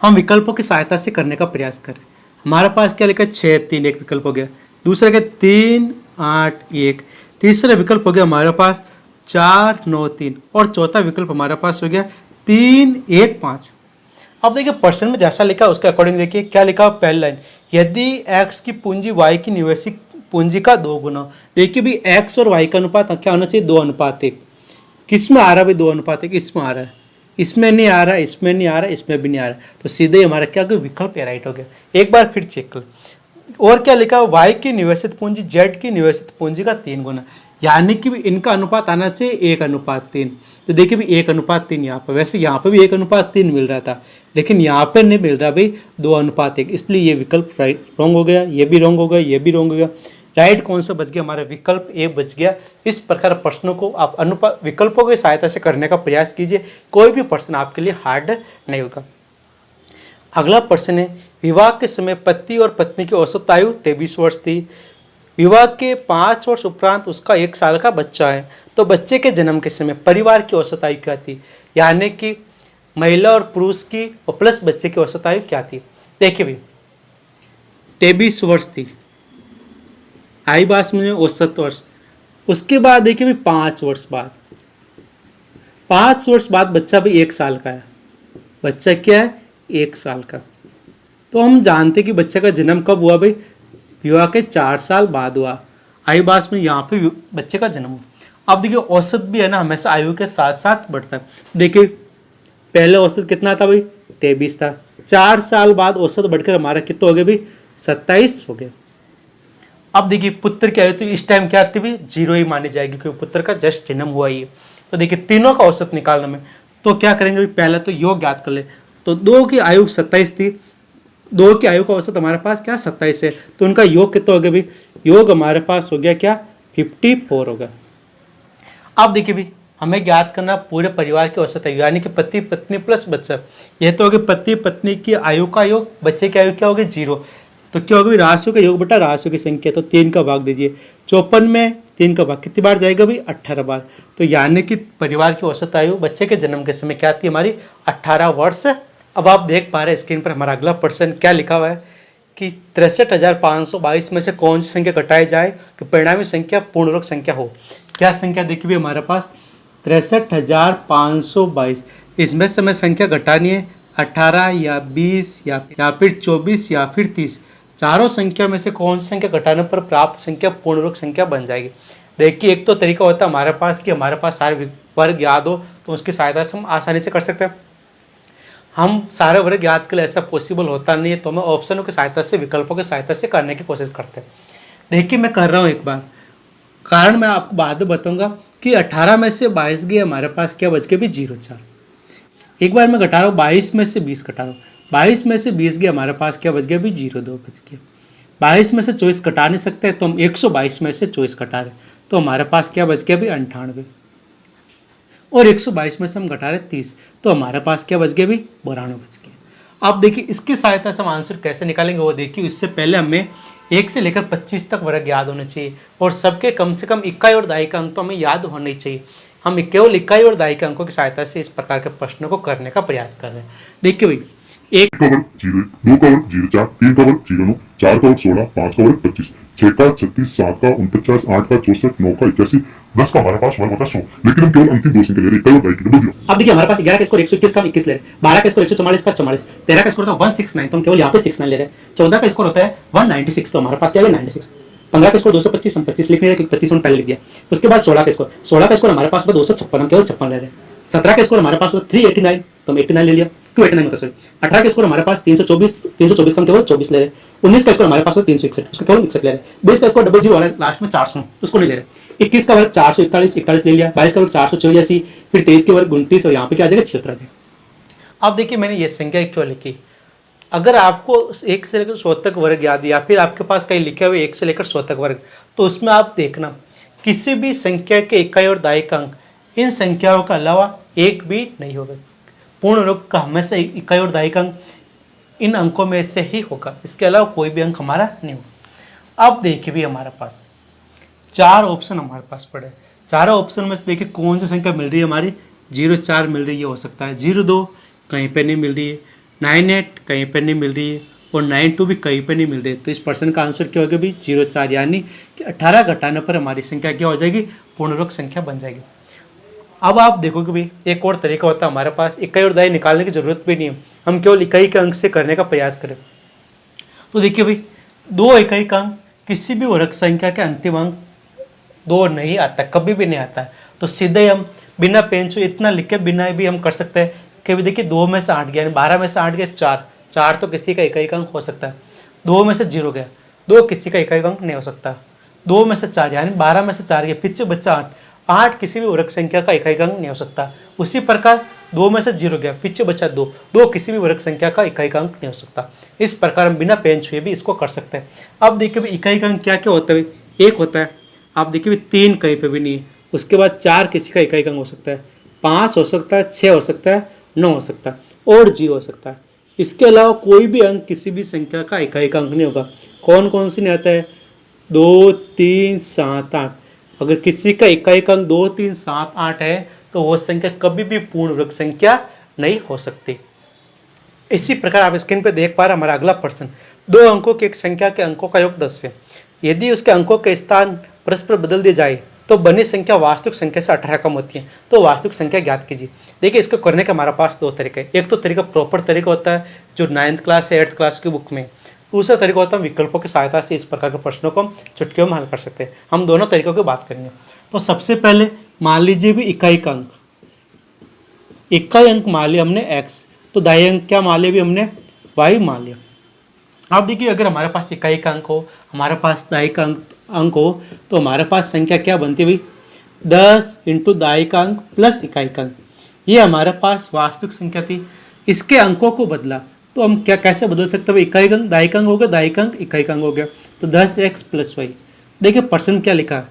हम विकल्पों की सहायता से करने का प्रयास करें। हमारे पास क्या लिखा है 6, 3 एक विकल्प हो गया, दूसरा क्या 3, 8, 1, तीसरा विकल्प हो गया हमारे पास 4, 9, 3 और चौथा विकल्प हमारे पास हो गया 3, 1, 5। अब देखिए प्रश्न में जैसा लिखा उसके अकॉर्डिंग देखिए क्या लिखा, पहली लाइन यदि एक्स की पूंजी वाई की निवेशित पूंजी का 2 गुना। देखिए भी एक्स और वाई का अनुपात क्या होना चाहिए 2:1। किस में आ रहा है भाई 2:1, इसमें आ रहा है, इसमें नहीं आ रहा, इसमें नहीं आ रहा, इसमें भी नहीं आ रहा, तो सीधे हमारा क्या हो गया विकल्प राइट हो गया। एक बार फिर चेक कर, और क्या लिखा वाई की निवेशित पूंजी जेड की निवेशित पूंजी का 3 गुना, यानी कि इनका अनुपात आना चाहिए 1:3। तो देखिए भी 1:3 यहाँ पर, वैसे यहाँ पे भी 1:3 मिल रहा था लेकिन यहाँ पे नहीं मिल रहा भाई 2:1, इसलिए ये विकल्प राइट रॉन्ग हो गया, ये भी रॉन्ग हो गया, ये भी रॉन्ग हो गया। राइट कौन सा बच गया, हमारा विकल्प ए बच गया। इस प्रकार प्रश्नों को आप विकल्पों की सहायता से करने का प्रयास कीजिए, कोई भी प्रश्न आपके लिए हार्ड नहीं होगा। अगला प्रश्न है, विवाह के समय पति और पत्नी की औसत आयु 23 वर्ष थी। विवाह के 5 वर्ष उपरांत उसका 1 साल का बच्चा है, तो बच्चे के जन्म के समय परिवार की औसत आयु क्या थी, यानी कि महिला और पुरुष की और प्लस बच्चे की औसत आयु क्या थी। देखिए भी 23 वर्ष थी, आई बास में औसत वर्ष, उसके बाद देखिए भी 5 वर्ष बाद, 5 वर्ष बाद बच्चा भी 1 साल का है, बच्चा क्या है 1 साल का। तो हम जानते कि बच्चे का जन्म कब हुआ भाई, विवाह के 4 साल बाद हुआ, आई बास में यहाँ पे बच्चे का जन्म हुआ। अब देखिए औसत भी है ना हमेशा आयु के साथ साथ बढ़ता है। देखिए पहले औसत कितना था भाई 23 था, 4 साल बाद औसत बढ़कर हमारा कितना हो गया भाई 27 हो गया। अब देखिए पुत्र की आयु तो इस टाइम क्या आती है 0 ही मानी जाएगी क्योंकि पुत्र का जस्ट जन्म हुआ ही है। तो देखिए तीनों का औसत निकालने में तो क्या करेंगे भाई, पहले तो योग ज्ञात कर ले। तो 2 की आयु 27 थी, 2 की आयु का औसत हमारे पास क्या 27 है, तो उनका योग कितना हो गया भाई, योग हमारे पास हो गया क्या 54 होगा। अब देखिए भी हमें ज्ञात करना पूरे परिवार की औसत आयु, यानी कि पति पत्नी प्लस बच्चा। यह तो होगी पति पत्नी की आयु का योग, बच्चे की आयु क्या होगी 0, तो क्या होगा राशियों का योग बटा राशियों की संख्या, तो 3 का भाग दीजिए। 54 में 3 का भाग कितनी बार जाएगा भाई 18 बार। तो यानी कि परिवार की औसत आयु बच्चे के जन्म के समय क्या थी हमारी 18 वर्ष। अब आप देख पा रहे हैं स्क्रीन पर हमारा अगला प्रश्न क्या लिखा हुआ है कि 63,522 में से कौन सी संख्या घटाई जाए कि परिणामी संख्या पूर्णवर्ग संख्या हो। क्या संख्या देखिए हमारे पास 63,522, इसमें से हमें संख्या घटानी है 18 या 20 या फिर 24 या फिर 30, चारों संख्या में से कौन सी संख्या घटाने पर प्राप्त संख्या पूर्णवर्ग संख्या बन जाएगी। देखिए एक तो तरीका होता है हमारे पास कि हमारे पास सारे वर्ग याद हो, तो उसकी सहायता से हम आसानी से कर सकते हैं। हम सारे वर्ग याद के लिए ऐसा पॉसिबल होता नहीं है, तो हमें ऑप्शनों की सहायता से, विकल्पों की सहायता से करने की कोशिश करते हैं। देखिए मैं कर रहा हूँ एक बार, कारण मैं आपको बाद में बताऊंगा कि 18 में से 22 गए, हमारे पास क्या बच गए भी 0,4। एक बार मैं घटा रहा हूँ, 22 में से 20 घटा रहा हूँ, 22 में से 20 गए, हमारे पास क्या बच गया भी 0,2 बच गया। 22 में से 24 घटा नहीं सकते, तो हम 122 में से 24 घटा रहे, तो हमारे पास क्या बच गया भी 98। और 122 में से हम घटा रहे 30, तो हमारे पास क्या बच गया भी 92 बच गया। अब देखिए इसकी सहायता से हम आंसर कैसे निकालेंगे वो देखिए। इससे पहले हमें 1 से लेकर 25 तक वर्ग याद होने चाहिए, और सबके कम से कम इकाई और दहाई का अंक तो हमें याद होने चाहिए। हम केवल इकाई और दहाई के अंकों की सहायता से इस प्रकार के प्रश्नों को करने का प्रयास कर रहे हैं। देखिए भाई, 1 का वर्ग 0, 2 का वर्ग 0,4, 3 का वर्ग 0,9, 4 का वर्ग 16, 5 का वर्ग 25, 6 का 36, 7 का 49, 8 का 64, 9 का 81, 10 का हमारे पास वर्ग होता है 100। लेकिन हम केवल अंतिम दो संख्या ले रहे हैं, इकाई और दहाई की। डबल 0। अब देखिए हमारे पास 11 का स्कोर 121 का 21 ले रहे हैं, 12 का स्कोर 144 का 44, 13 का स्कोर होता है 169, तो हम केवल यहाँ पे 69 ले रहे हैं, 14 का स्कोर होता है 196, तो हमारे पास क्या है 96, 15 का स्कोर 225, हम 25 लिख रहे हैं, 25 हम पहले लिख दिया। उसके बाद 16 का स्कोर हमारे पास 256, हम केवल 56 ले रहे हैं। 17 का स्कोर हमारे पास 389, तो हम 89 ले लिया, 289 होता सॉरी। 18 का स्कोर हमारे पास 324 का हम केवल 24 ले रहे हैं। 19 का स्कोर हमारे पास 361, उसका केवल 61 ले रहे हैं। 20 का स्कोर 00 हो रहा है, लास्ट में 400, उसको नहीं ले रहे। 21 का वर्ग 441 ले लिया, 22 का वर्ग 484, फिर 23 के वर्ग 29, और यहाँ पे क्या आ जाएगा 76 आ जाएगा। अब देखिए मैंने ये संख्या क्यों लिखी, अगर आपको 1 से लेकर 100 तक वर्ग याद, या फिर आपके पास कहीं लिखे हुए 1 से लेकर 100 तक वर्ग, तो उसमें आप देखना किसी भी संख्या के इकाई और दहाई का अंक इन संख्याओं के अलावा एक भी नहीं होगा। पूर्ण वर्ग का हमेशा इकाई और दहाई का अंक इन अंकों में से ही होगा, इसके अलावा कोई भी अंक हमारा नहीं होगा। अब देखिए भी हमारे पास 4 ऑप्शन हमारे पास पड़े, चारों ऑप्शन में से देखिए कौन सी संख्या मिल रही है हमारी, 0,4 मिल रही है, हो सकता है 0,2 कहीं पे नहीं मिल रही है, 98 कहीं पे नहीं मिल रही है, और 92 भी कहीं पे नहीं मिल रही है। तो इस प्रश्न का आंसर क्या होगा भी 0,4, यानी कि 18 घटाने पर हमारी संख्या क्या हो जाएगी, पूर्ण वर्ग संख्या बन जाएगी। अब आप देखोगे भी एक और तरीका होता है हमारे पास, इकाई और दहाई निकालने की जरूरत भी नहीं है, हम केवल इकाई के अंक से करने का प्रयास करें। तो देखिए भाई, 2 इकाई का अंक किसी भी वर्ग संख्या के अंतिम अंक 2 नहीं आता, कभी भी नहीं आता है, तो सीधे हम बिना पेन छुए इतना लिख के बिना भी हम कर सकते हैं कि भी देखिए 2 में से 8 गया, 12 में से 8 गया 4 तो किसी का इकाई का अंक हो सकता है। 2 में से 0 गया, 2 किसी का इकाई का अंक नहीं हो सकता। 2 में से 4 यानी 12 में से 4 गया, पीछे बच्चा 8 किसी भी वर्ग संख्या का इकाई का अंक नहीं हो सकता। उसी प्रकार 2 में से 0 गया, पीछे बचा 2 किसी भी वर्ग संख्या का इकाई का अंक नहीं हो सकता। इस प्रकार हम बिना पेन छुए भी इसको कर सकते हैं। अब देखिए भाई इकाई का अंक क्या क्या होता है, एक होता है, आप देखिए 3 कहीं पे भी नहीं है, उसके बाद 4 किसी का इकाई का अंक हो सकता है, 5 हो सकता है, 6 हो सकता है, 9 हो सकता है, और 0 हो सकता है। इसके अलावा कोई भी अंक किसी भी संख्या का इकाई का अंक नहीं होगा। कौन कौन सी नहीं आता है, 2, 3, 7, 8। अगर किसी का इकाई का अंक 2, 3, 7, 8 है तो वो संख्या कभी भी पूर्ण वर्ग संख्या नहीं हो सकती। इसी प्रकार आप स्क्रीन पर देख पा रहे हैं हमारा अगला प्रश्न, 2 अंकों की एक संख्या के अंकों का योग 10 है, यदि उसके अंकों के स्थान परस्पर बदल दिए जाए तो बनी संख्या वास्तविक संख्या से 18 कम होती है, तो वास्तविक संख्या ज्ञात कीजिए। देखिए इसको करने का हमारे पास 2 तरीके हैं। एक तो तरीका प्रॉपर तरीका होता है जो 9th क्लास या 8th क्लास की बुक में, दूसरा तरीका होता है विकल्पों की सहायता से इस प्रकार के प्रश्नों को हम चुटकियों में हल कर सकते हैं। हम दोनों तरीकों की बात करेंगे। तो सबसे पहले मान लीजिए भी इकाई का अंक, इकाई अंक मान लिया हमने x, तो दाई अंक क्या मान लिया भी हमने y मान लिया। अब देखिए अगर हमारे पास इकाई का अंक हो, हमारे पास दाई का अंक हो, तो हमारे पास संख्या क्या बनती है भाई 10 इंटू दाई का अंक प्लस इकाई का अंक, ये हमारे पास वास्तविक संख्या थी। इसके अंकों को बदला तो हम क्या कैसे बदल सकते हैं, इकाई का अंक दाई का अंक हो गया, दाई का अंक इकाई का अंक हो गया, तो 10x प्लस y। देखिए प्रश्न क्या लिखा है,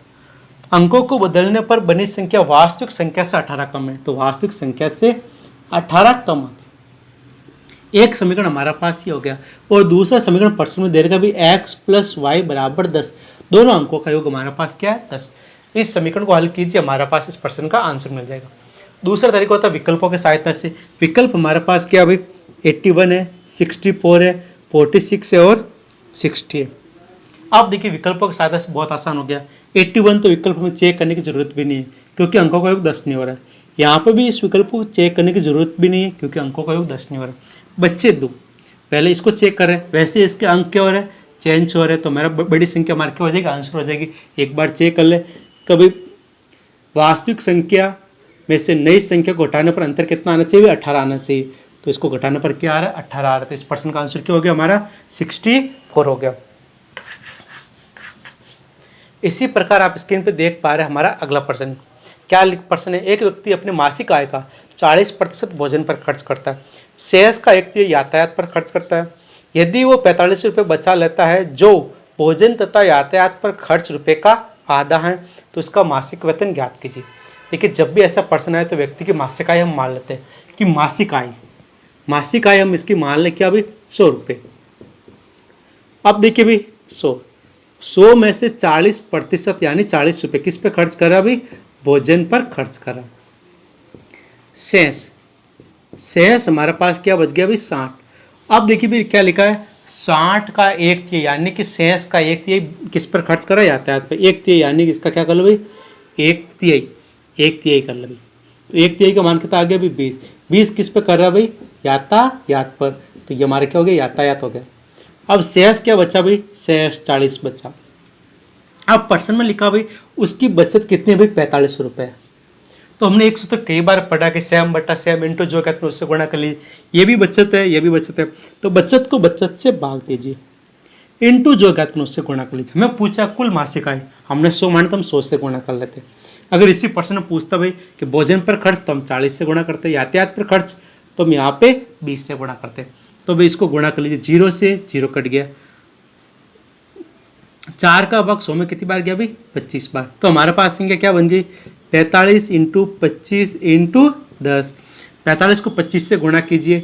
अंकों को बदलने पर बनी संख्या वास्तविक संख्या से 18 कम है, तो वास्तविक संख्या से 18 कम है। एक समीकरण हमारा पास ही हो गया, और दूसरा समीकरण प्रश्न में दे रखा भी x प्लस वाई बराबर 10, दोनों अंकों का योग हमारे पास क्या है 10। इस समीकरण को हल कीजिए, हमारे पास इस प्रश्न का आंसर मिल जाएगा। दूसरा तरीका होता है विकल्पों की सहायता से। विकल्प हमारे पास क्या भाई 81 है, 64 है, 46 है और 60 है। अब देखिए विकल्पों की सहायता से बहुत आसान हो गया। 81 तो विकल्प में चेक करने की जरूरत भी नहीं है क्योंकि अंकों का योग 10 नहीं हो रहा है। यहाँ पर भी इस विकल्प को चेक करने की जरूरत भी नहीं है क्योंकि अंकों का योग 10 नहीं हो रहा है। बच्चे 2 पहले इसको चेक करें, वैसे इसके अंक क्या हो रहे हैं चेंज हो रहे हैं, तो मेरा बड़ी संख्या मार्क हो जाएगी, आंसर हो जाएगी। एक बार चेक कर ले, कभी वास्तविक संख्या में से नई संख्या को घटाने पर अंतर कितना आना चाहिए? 18 आना चाहिए। तो इसको घटाने पर क्या आ रहा है? 18 आ रहा है। तो इस प्रश्न का आंसर क्या हो गया हमारा? 64 हो गया। इसी प्रकार आप स्क्रीन पे देख पा रहे हैं हमारा अगला प्रश्न। क्या प्रश्न है? एक व्यक्ति अपने मासिक आय का 40% भोजन पर खर्च करता है, शेष का 1/3 यातायात पर खर्च करता है। यदि वो 45 रुपये बचा लेता है जो भोजन तथा यातायात पर खर्च रुपये का आधा है, तो उसका मासिक वेतन ज्ञात कीजिए। देखिए, जब भी ऐसा प्रश्न आए तो व्यक्ति की मासिक आय हम मान लेते हैं कि मासिक आय हम इसकी मान लें क्या भाई? 100 रुपये। अब देखिए भाई, 100 में से 40% यानी 40 रुपये किस पे खर्च करा भाई? भोजन पर खर्च करा। शेष हमारे पास क्या बच गया भाई? 60। अब देखिए भाई क्या लिखा है? 60 का 1/3 यानी कि शेष का 1/3 किस पर खर्च करा? यातायात पे। 1/3 यानी कि इसका क्या कर लो भाई? 1/3 कर लो भाई। तो 1/3 का मान कितना आ गया भाई? 20। 20 किस पे कर रहा भाई? यातायात पर। तो ये हमारा क्या हो गया? यातायात हो गया। अब शेष क्या बचा भाई? शेष 40 बचा। अब प्रश्न में लिखा भाई उसकी बचत कितनी है भाई? 45 रुपये। तो हमने एक सूत्र कई बार पढ़ा कि सैम बटा सैम इंटू जो कहते हैं उससे गुणा कर लीजिए। ये भी बचत है, ये भी बचत है, तो बचत को बचत से भाग दीजिए, इंटू जो कहते हैं उससे गुणा कर लीजिए। हमें पूछा कुल मासिक आय, हमने 100 माने तो हम 100 से गुणा कर लेते। अगर इसी प्रश्न में पूछता भाई कि भोजन पर खर्च, तो हम 40 से गुणा करते, यातायात पर खर्च तो हम यहाँ पे 20 से गुणा करते। तो भाई इसको गुणा कर लीजिए, 0 से 0 कट गया, 4 का भाग 100 में कितनी बार गया भाई? 25 बार। तो हमारे पास संख्या क्या बन गई? 45 इंटू 25 इंटू 10। 45 को 25 से गुणा कीजिए,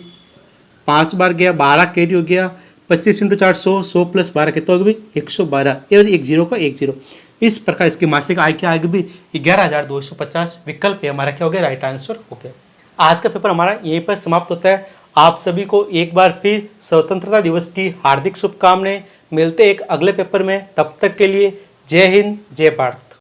5 बार गया, 12 कैरी हो गया, 25 इंटू 4 100, 100 प्लस 12 कितना होगा भाई? 112। और एक जीरो का 1 0। इस प्रकार इसकी मासिक आय क्या आएगी भाई? 11,250। विकल्प है हमारा क्या हो गया? राइट आंसर हो गया। आज का पेपर हमारा यहीं पर समाप्त होता है। आप सभी को एक बार फिर स्वतंत्रता दिवस की हार्दिक शुभकामनाएं। मिलते एक अगले पेपर में, तब तक के लिए जय हिंद, जय भारत।